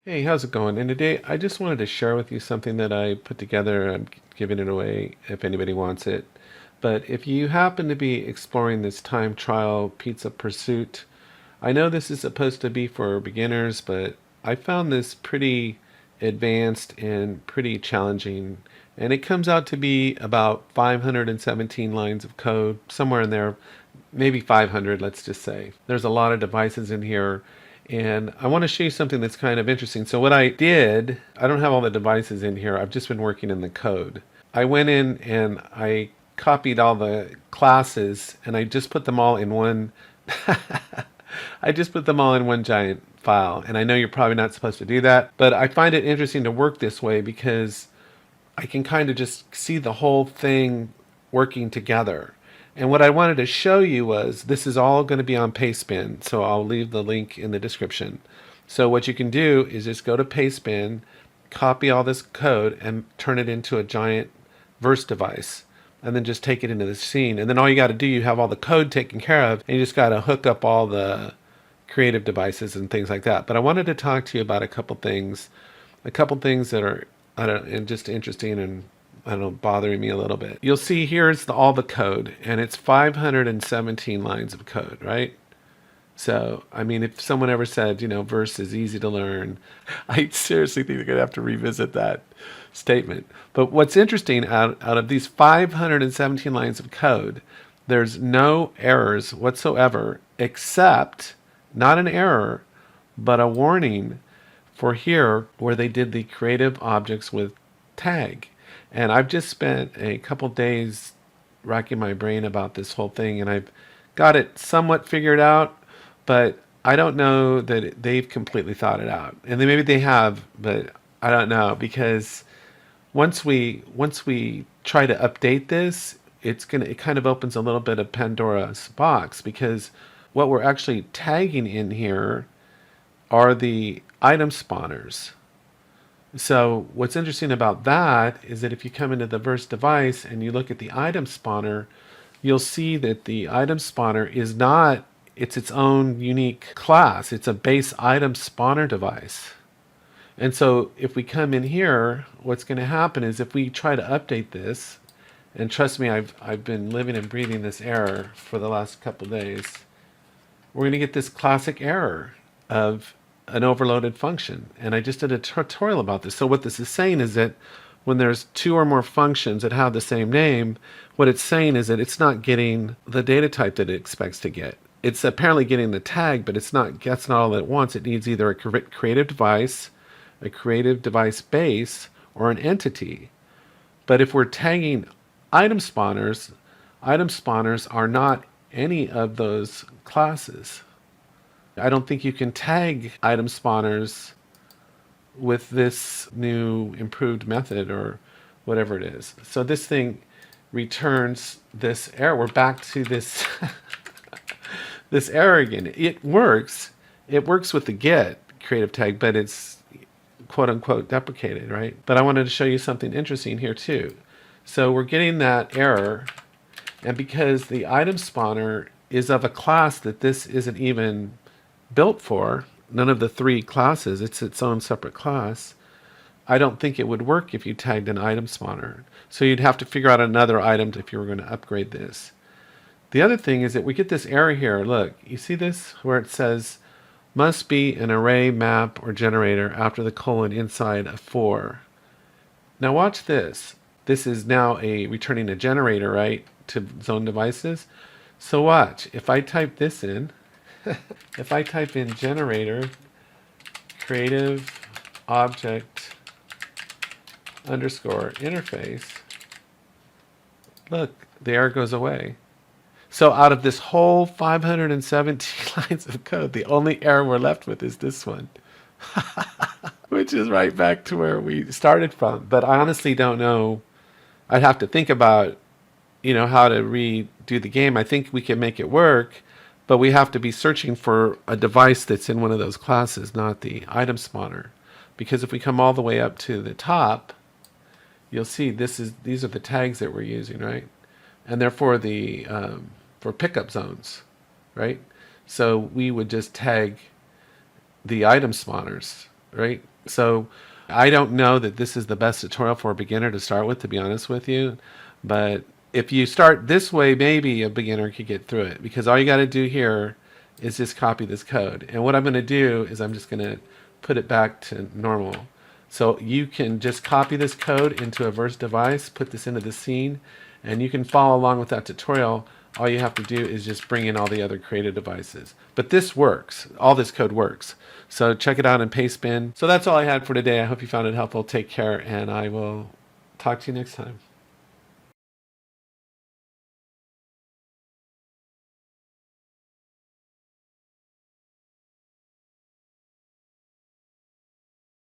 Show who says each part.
Speaker 1: Hey, how's it going? And today I just wanted to share with you something that I put together. I'm giving it away if anybody wants it. But if you happen to be exploring this time trial pizza pursuit, I know this is supposed to be for beginners, but I found this pretty advanced and pretty challenging. And it comes out to be about 517 lines of code, somewhere in there, maybe 500, let's just say. There's a lot of devices in here, and I want to show you something that's kind of interesting. So what I did, I don't have all the devices in here. I've just been working in the code. I went in and I copied all the classes and I just put them all in one I just put them all in one giant file. And I know you're probably not supposed to do that, but I find it interesting to work this way because I can kind of just see the whole thing working together. And what I wanted to show you was this is all going to be on Pastebin, so I'll leave the link in the description. So what you can do is just go to Pastebin, copy all this code, and turn it into a giant verse device, and then just take it into the scene. And then all you got to do, you have all the code taken care of, and you just got to hook up all the creative devices and things like that. But I wanted to talk to you about a couple things that are and just interesting and I don't know, bothering me a little bit. You'll see here's all the code, and it's 517 lines of code, right? So, I mean, if someone ever said, verse is easy to learn, I seriously think they're going to have to revisit that statement. But what's interesting, out of these 517 lines of code, there's no errors whatsoever, except not an error, but a warning for here where they did the creative objects with tag. And I've just spent a couple days racking my brain about this whole thing, and I've got it somewhat figured out, but I don't know that they've completely thought it out. And then maybe they have, but I don't know, because once we try to update this, it kind of opens a little bit of Pandora's box, because what we're actually tagging in here are the item spawners. So what's interesting about that is that if you come into the verse device and you look at the item spawner, you'll see that the item spawner is not, it's its own unique class. It's a base item spawner device. And so if we come in here, what's going to happen is if we try to update this, and trust me, I've been living and breathing this error for the last couple of days, we're going to get this classic error of an overloaded function. And I just did a tutorial about this. So what this is saying is that when there's two or more functions that have the same name, what it's saying is that it's not getting the data type that it expects to get. It's apparently getting the tag, but that's not all it wants. It needs either a creative device, a creative device base, or an entity. But if we're tagging item spawners are not any of those classes. I don't think you can tag item spawners with this new improved method or whatever it is. So this thing returns this error. We're back to this this error again. It works. It works with the get creative tag, but it's quote unquote deprecated, right? But I wanted to show you something interesting here too. So we're getting that error, and because the item spawner is of a class that this isn't even built for, none of the three classes, it's its own separate class, I don't think it would work if you tagged an item spawner. So you'd have to figure out another item if you were going to upgrade this. The other thing is that we get this error here. Look, you see this where it says must be an array, map, or generator after the colon inside a for. Now watch this. This is now returning a generator, right, to zone devices. So watch, if I type this in, if I type in generator creative object underscore interface, look, the error goes away. So out of this whole 517 lines of code, the only error we're left with is this one, which is right back to where we started from. But I honestly don't know. I'd have to think about, how to redo the game. I think we can make it work, but we have to be searching for a device that's in one of those classes, not the item spawner. Because if we come all the way up to the top, you'll see these are the tags that we're using, right? And they're for the for pickup zones, right? So we would just tag the item spawners right? So I don't know that this is the best tutorial for a beginner to start with, to be honest with you. But if you start this way, maybe a beginner could get through it, because all you got to do here is just copy this code. And what I'm going to do is I'm just going to put it back to normal. So you can just copy this code into a verse device, put this into the scene, and you can follow along with that tutorial. All you have to do is just bring in all the other created devices. But this works. All this code works. So check it out in Pastebin. So that's all I had for today. I hope you found it helpful. Take care, and I will talk to you next time.